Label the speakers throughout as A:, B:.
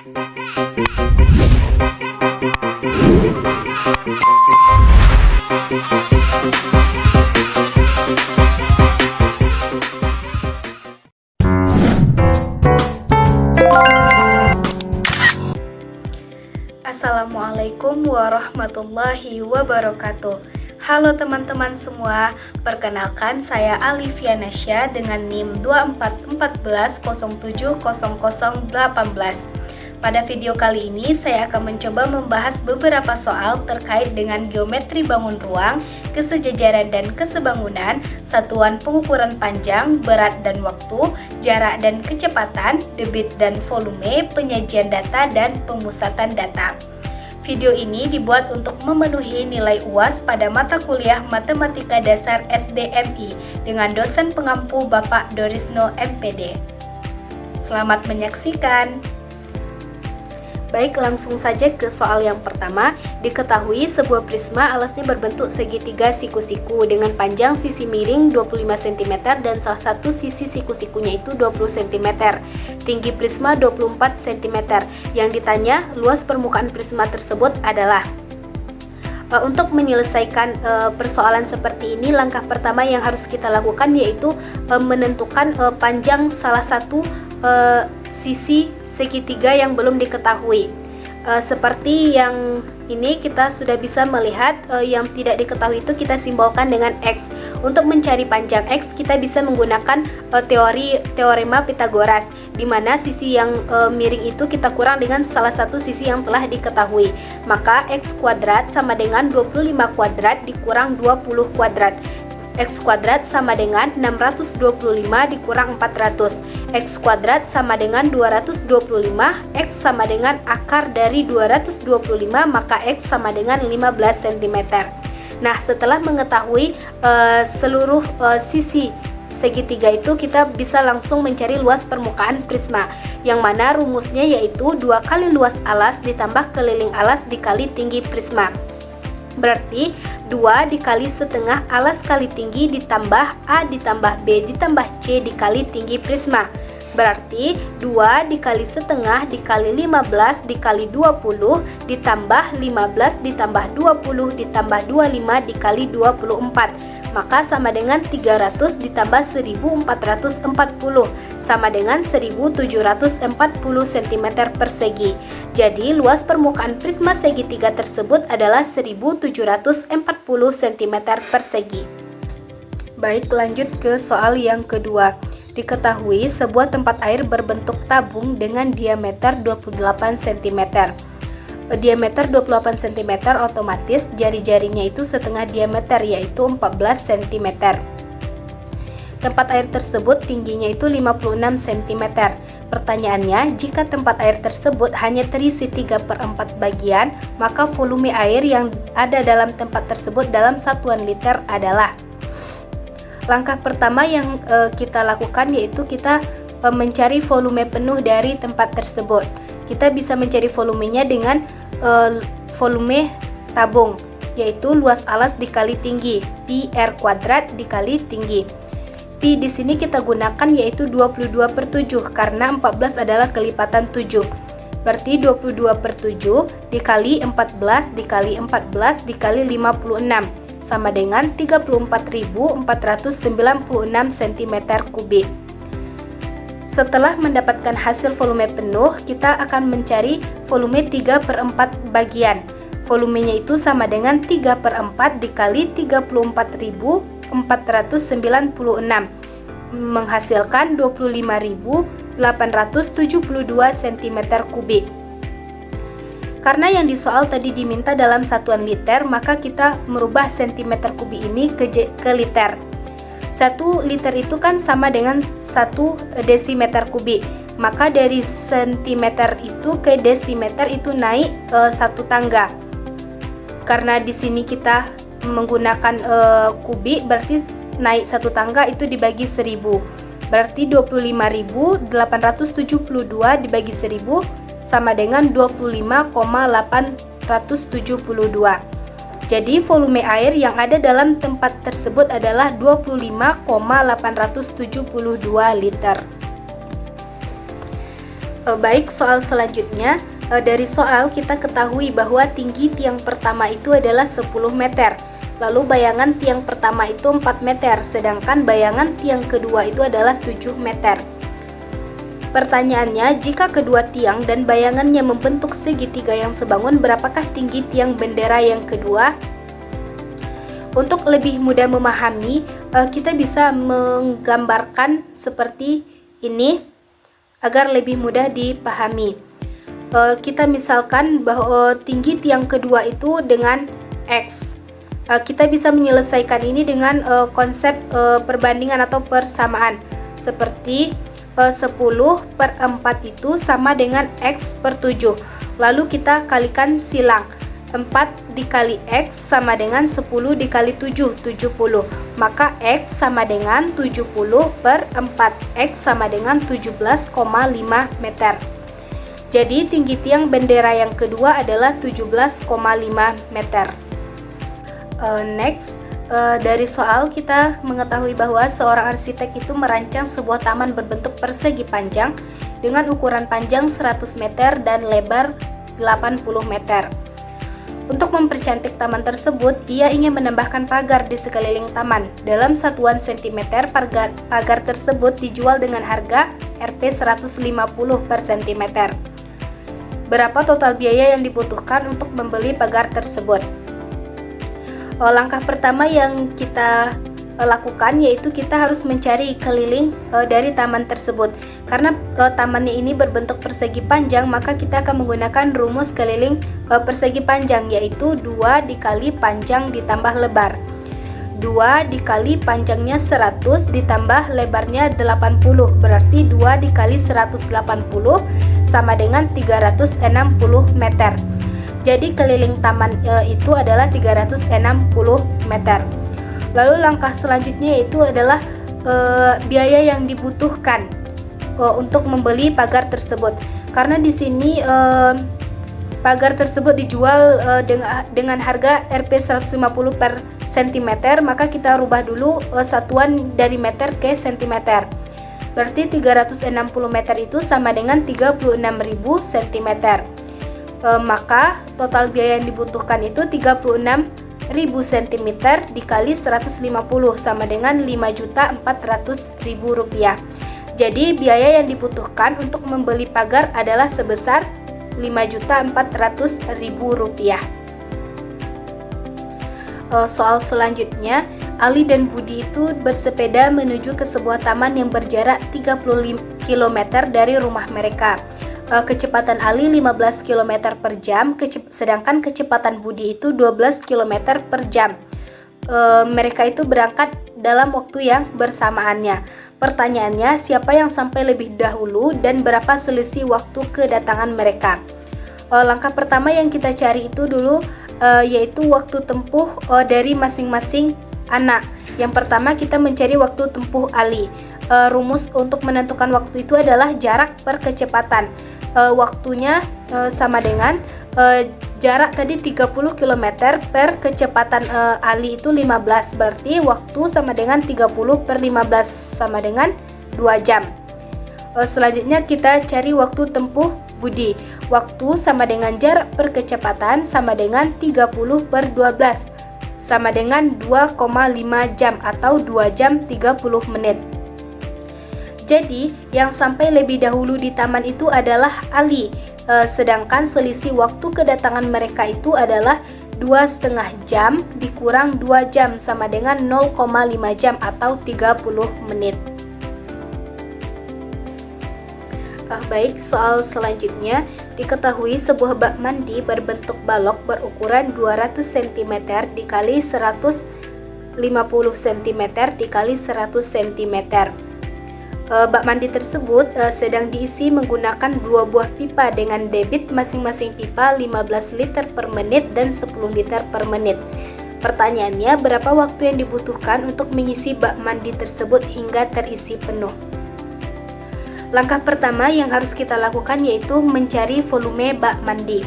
A: Assalamualaikum warahmatullahi wabarakatuh. Halo teman-teman semua, perkenalkan saya Alivia Nasya dengan NIM 2414070018. Pada video kali ini saya akan mencoba membahas beberapa soal terkait dengan geometri bangun ruang, kesejajaran dan kesebangunan, satuan pengukuran panjang, berat dan waktu, jarak dan kecepatan, debit dan volume, penyajian data dan pemusatan data. Video ini dibuat untuk memenuhi nilai UAS pada mata kuliah Matematika Dasar SDMI dengan dosen pengampu Bapak Dorisno MPD. Selamat menyaksikan. Baik, langsung saja ke soal yang pertama. Diketahui sebuah prisma alasnya berbentuk segitiga siku-siku dengan panjang sisi miring 25 cm dan salah satu sisi siku-sikunya itu 20 cm. Tinggi prisma 24 cm. Yang ditanya, luas permukaan prisma tersebut adalah. Untuk menyelesaikan persoalan seperti ini, langkah pertama yang harus kita lakukan yaitu menentukan panjang salah satu sisi segitiga yang belum diketahui. Seperti yang ini kita sudah bisa melihat yang tidak diketahui itu kita simbolkan dengan X. Untuk mencari panjang X kita bisa menggunakan teorema Pythagoras, di mana sisi yang miring itu kita kurang dengan salah satu sisi yang telah diketahui. Maka X kuadrat sama dengan 25 kuadrat dikurang 20 kuadrat. X kuadrat sama dengan 625 dikurang 400. X kuadrat sama dengan 225. X sama dengan akar dari 225, maka X sama dengan 15 cm. Nah, setelah mengetahui seluruh sisi segitiga itu, kita bisa langsung mencari luas permukaan prisma, yang mana rumusnya yaitu 2 kali luas alas ditambah keliling alas dikali tinggi prisma. Berarti 2 dikali setengah alas kali tinggi ditambah A ditambah B ditambah C dikali tinggi prisma. Berarti 2 dikali setengah dikali 15 dikali 20 ditambah 15 ditambah 20 ditambah 25 dikali 24. Maka sama dengan 300 ditambah 1440 sama dengan 1740 cm persegi. Jadi luas permukaan prisma segitiga tersebut adalah 1740 cm persegi. Baik, lanjut ke soal yang kedua. Diketahui sebuah tempat air berbentuk tabung dengan diameter 28 cm. Diameter 28 cm otomatis jari-jarinya itu setengah diameter, yaitu 14 cm. Tempat air tersebut tingginya itu 56 cm. Pertanyaannya, jika tempat air tersebut hanya terisi 3/4 bagian, maka volume air yang ada dalam tempat tersebut dalam satuan liter adalah. Langkah pertama yang kita lakukan yaitu kita mencari volume penuh dari tempat tersebut. Kita bisa mencari volumenya dengan volume tabung, yaitu luas alas dikali tinggi, pi R kuadrat dikali tinggi. Pi di sini kita gunakan yaitu 22/7 karena 14 adalah kelipatan 7. Berarti 22/7 dikali 14 dikali 14 dikali 56 sama dengan 34.496 cm3. Setelah mendapatkan hasil volume penuh, kita akan mencari volume 3/4 bagian. Volumenya itu sama dengan 3/4 dikali 34.496 menghasilkan 25.872 cm3. Karena yang di soal tadi diminta dalam satuan liter, maka kita merubah cm3 ini ke liter. 1 liter itu kan sama dengan 1 desimeter kubik. Maka dari sentimeter itu ke desimeter itu naik 1 tangga. Karena di sini kita menggunakan kubik, berarti naik 1 tangga itu dibagi 1000. Berarti 25.872 dibagi 1000 sama dengan 25,872. Jadi volume air yang ada dalam tempat tersebut adalah 25,872 liter. Baik, soal selanjutnya. Dari soal kita ketahui bahwa tinggi tiang pertama itu adalah 10 meter. Lalu bayangan tiang pertama itu 4 meter, sedangkan bayangan tiang kedua itu adalah 7 meter. Pertanyaannya, jika kedua tiang dan bayangannya membentuk segitiga yang sebangun, berapakah tinggi tiang bendera yang kedua? Untuk lebih mudah memahami, kita bisa menggambarkan seperti ini agar lebih mudah dipahami. Kita misalkan bahwa tinggi tiang kedua itu dengan X. Kita bisa menyelesaikan ini dengan konsep perbandingan atau persamaan. Seperti 10/4 itu sama dengan X per 7. Lalu kita kalikan silang. 4 dikali X sama dengan 10 dikali 7, 70. Maka X sama dengan 70/4. X sama dengan 17,5 meter. Jadi tinggi tiang bendera yang kedua adalah 17,5 meter. Next, dari soal kita mengetahui bahwa seorang arsitek itu merancang sebuah taman berbentuk persegi panjang dengan ukuran panjang 100 meter dan lebar 80 meter. Untuk mempercantik taman tersebut, ia ingin menambahkan pagar di sekeliling taman. Dalam satuan sentimeter, pagar tersebut dijual dengan harga Rp 150 per sentimeter. Berapa total biaya yang dibutuhkan untuk membeli pagar tersebut? Langkah pertama yang kita lakukan yaitu kita harus mencari keliling dari taman tersebut. Karena tamannya ini berbentuk persegi panjang, maka kita akan menggunakan rumus keliling persegi panjang, yaitu 2 dikali panjang ditambah lebar. 2 dikali panjangnya 100 ditambah lebarnya 80, berarti 2 dikali 180 sama dengan 360 meter. Jadi keliling taman itu adalah 360 meter. Lalu langkah selanjutnya itu adalah biaya yang dibutuhkan untuk membeli pagar tersebut. Karena di sini pagar tersebut dijual dengan harga Rp 150 per cm, maka kita rubah dulu satuan dari meter ke cm. Berarti 360 meter itu sama dengan 36.000 cm. Maka total biaya yang dibutuhkan itu 36.000 cm dikali 150 sama dengan Rp5.400.000. Jadi biaya yang dibutuhkan untuk membeli pagar adalah sebesar Rp5.400.000. Soal selanjutnya, Ali dan Budi itu bersepeda menuju ke sebuah taman yang berjarak 35 km dari rumah mereka. Kecepatan Ali 15 km per jam, sedangkan kecepatan Budi itu 12 km per jam. Mereka itu berangkat dalam waktu yang bersamaannya. Pertanyaannya, siapa yang sampai lebih dahulu dan berapa selisih waktu kedatangan mereka? Langkah pertama yang kita cari itu dulu yaitu waktu tempuh dari masing-masing anak. Yang pertama kita mencari waktu tempuh Ali. Rumus untuk menentukan waktu itu adalah jarak per kecepatan. Waktunya sama dengan jarak tadi 30 km per kecepatan Ali itu 15, berarti waktu sama dengan 30/15 sama dengan 2 jam. Selanjutnya kita cari waktu tempuh Budi. Waktu sama dengan jarak per kecepatan sama dengan 30/12 sama dengan 2,5 jam atau 2 jam 30 menit. Jadi yang sampai lebih dahulu di taman itu adalah Ali, sedangkan selisih waktu kedatangan mereka itu adalah 2,5 jam dikurang 2 jam sama dengan 0,5 jam atau 30 menit. Baik, soal selanjutnya, diketahui sebuah bak mandi berbentuk balok berukuran 200 cm dikali 150 cm dikali 100 cm. Bak mandi tersebut sedang diisi menggunakan 2 buah pipa dengan debit masing-masing pipa 15 liter per menit dan 10 liter per menit. Pertanyaannya, berapa waktu yang dibutuhkan untuk mengisi bak mandi tersebut hingga terisi penuh? Langkah pertama yang harus kita lakukan yaitu mencari volume bak mandi.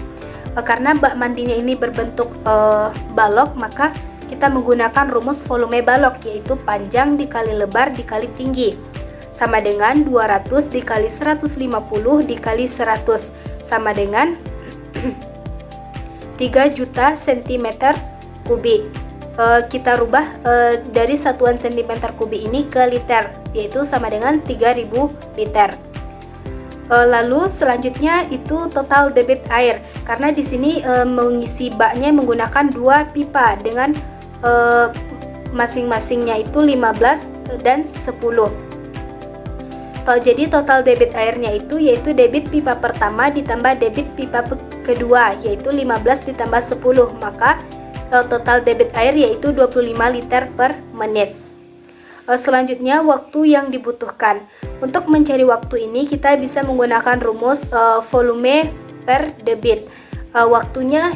A: Karena bak mandinya ini berbentuk balok, maka kita menggunakan rumus volume balok, yaitu panjang dikali lebar dikali tinggi. sama dengan 200 dikali 150 dikali 100 sama dengan 3 juta cm kubik. Kita rubah dari satuan cm kubik ini ke liter, yaitu sama dengan 3000 liter. Lalu selanjutnya itu total debit air, karena di sini mengisi baknya menggunakan 2 pipa dengan masing-masingnya itu 15 dan 10. Jadi total debit airnya itu yaitu debit pipa pertama ditambah debit pipa kedua, yaitu 15 ditambah 10, maka total debit air yaitu 25 liter per menit. Selanjutnya waktu yang dibutuhkan. Untuk mencari waktu ini kita bisa menggunakan rumus volume per debit. Waktunya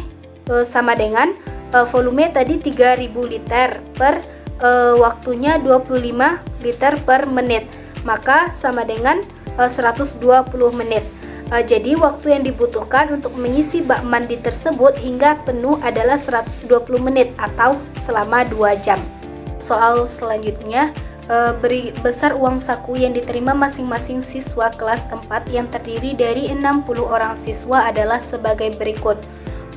A: sama dengan volume tadi 3000 liter per waktunya 25 liter per menit, maka sama dengan 120 menit. Jadi waktu yang dibutuhkan untuk mengisi bak mandi tersebut hingga penuh adalah 120 menit atau selama 2 jam. Soal selanjutnya, beri besar uang saku yang diterima masing-masing siswa kelas 4 yang terdiri dari 60 orang siswa adalah sebagai berikut.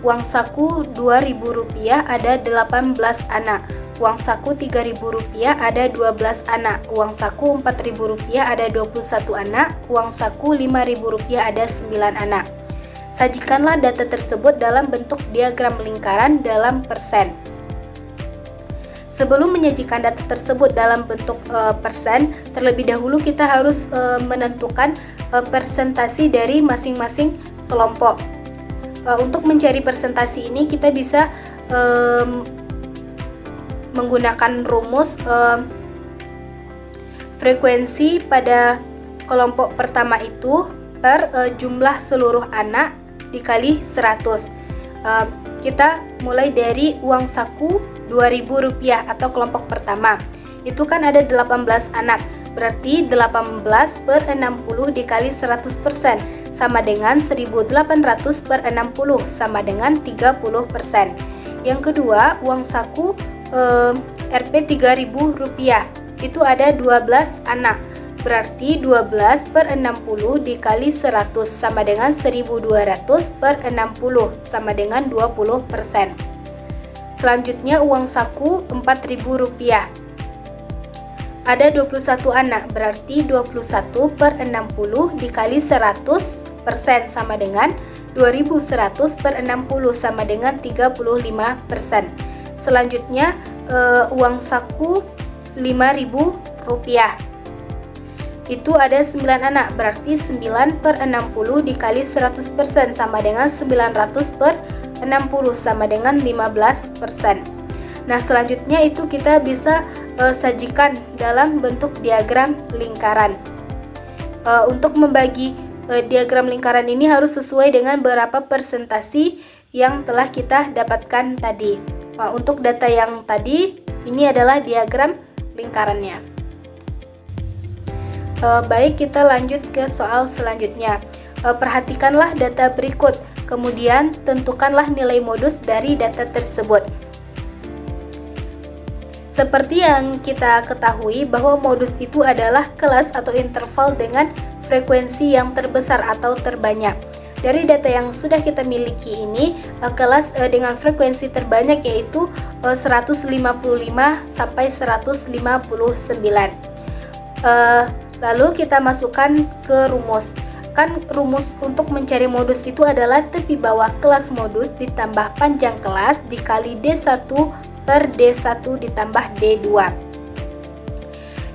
A: Uang saku Rp2.000 ada 18 anak. Uang saku Rp3.000 ada 12 anak. Uang saku Rp4.000 ada 21 anak. Uang saku Rp5.000 ada 9 anak. Sajikanlah data tersebut dalam bentuk diagram lingkaran dalam persen. Sebelum menyajikan data tersebut dalam bentuk persen, terlebih dahulu kita harus menentukan persentasi dari masing-masing kelompok. Untuk mencari persentasi ini kita bisa menggunakan rumus frekuensi pada kelompok pertama itu per jumlah seluruh anak dikali 100. Kita mulai dari uang saku Rp2.000 atau kelompok pertama. Itu kan ada 18 anak, berarti 18 per 60 dikali 100% sama dengan 1800 per 60 sama dengan 30%. Yang kedua, uang saku Rp3.000 itu ada 12 anak, berarti 12 per 60 dikali 100 sama dengan 1200 per 60 sama dengan 20%. Selanjutnya uang saku Rp4.000 ada 21 anak, berarti 21 per 60 dikali 100% sama dengan 2100 per 60 sama dengan 35%. Selanjutnya uang saku Rp5.000 itu ada 9 anak, berarti 9 per 60 dikali 100% sama dengan 900 per 60 sama dengan 15%. Nah selanjutnya itu kita bisa sajikan dalam bentuk diagram lingkaran. Untuk membagi diagram lingkaran ini harus sesuai dengan berapa persentasi yang telah kita dapatkan tadi. Untuk data yang tadi, ini adalah diagram lingkarannya. Baik, kita lanjut ke soal selanjutnya. Perhatikanlah data berikut, kemudian tentukanlah nilai modus dari data tersebut. Seperti yang kita ketahui bahwa modus itu adalah kelas atau interval dengan frekuensi yang terbesar atau terbanyak. Dari data yang sudah kita miliki ini, kelas dengan frekuensi terbanyak yaitu 155 sampai 159. Lalu kita masukkan ke rumus. Kan rumus untuk mencari modus itu adalah tepi bawah kelas modus ditambah panjang kelas dikali D1 per D1 ditambah D2.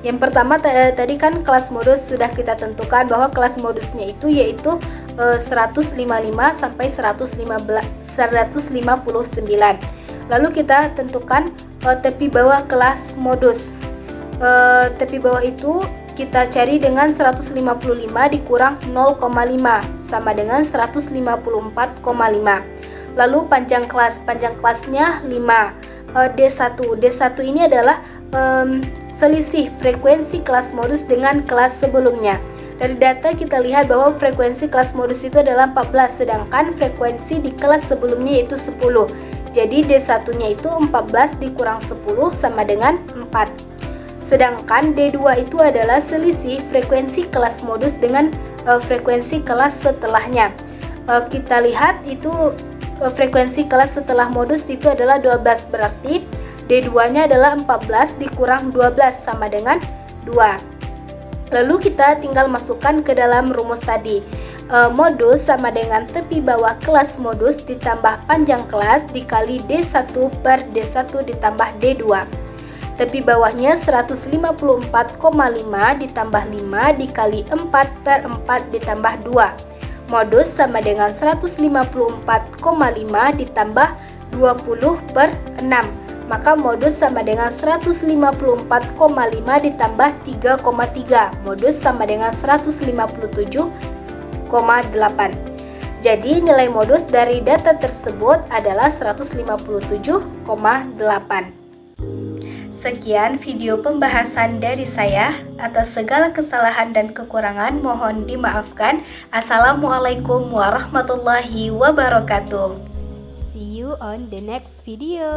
A: Yang pertama tadi kan kelas modus sudah kita tentukan bahwa kelas modusnya itu yaitu 155 sampai 159. Lalu kita tentukan tepi bawah kelas modus. Tepi bawah itu kita cari dengan 155 dikurang 0,5 sama dengan 154,5. Lalu panjang kelasnya 5. D1 ini adalah selisih frekuensi kelas modus dengan kelas sebelumnya. Dari data kita lihat bahwa frekuensi kelas modus itu adalah 14, sedangkan frekuensi di kelas sebelumnya yaitu 10. Jadi D1-nya itu 14 dikurang 10 sama dengan 4. Sedangkan D2 itu adalah selisih frekuensi kelas modus dengan frekuensi kelas setelahnya. Kita lihat itu frekuensi kelas setelah modus itu adalah 12, berarti D2-nya adalah 14 dikurang 12 sama dengan 2. Lalu kita tinggal masukkan ke dalam rumus tadi. Modus sama dengan tepi bawah kelas modus ditambah panjang kelas dikali D1 per D1 ditambah D2. Tepi bawahnya 154,5 ditambah 5 dikali 4 per 4 ditambah 2. Modus sama dengan 154,5 ditambah 20 per 6. Maka modus sama dengan 154,5 ditambah 3,3. Modus sama dengan 157,8. Jadi nilai modus dari data tersebut adalah 157,8. Sekian video pembahasan dari saya. Atas segala kesalahan dan kekurangan mohon dimaafkan. Assalamualaikum warahmatullahi wabarakatuh.
B: See you on the next video.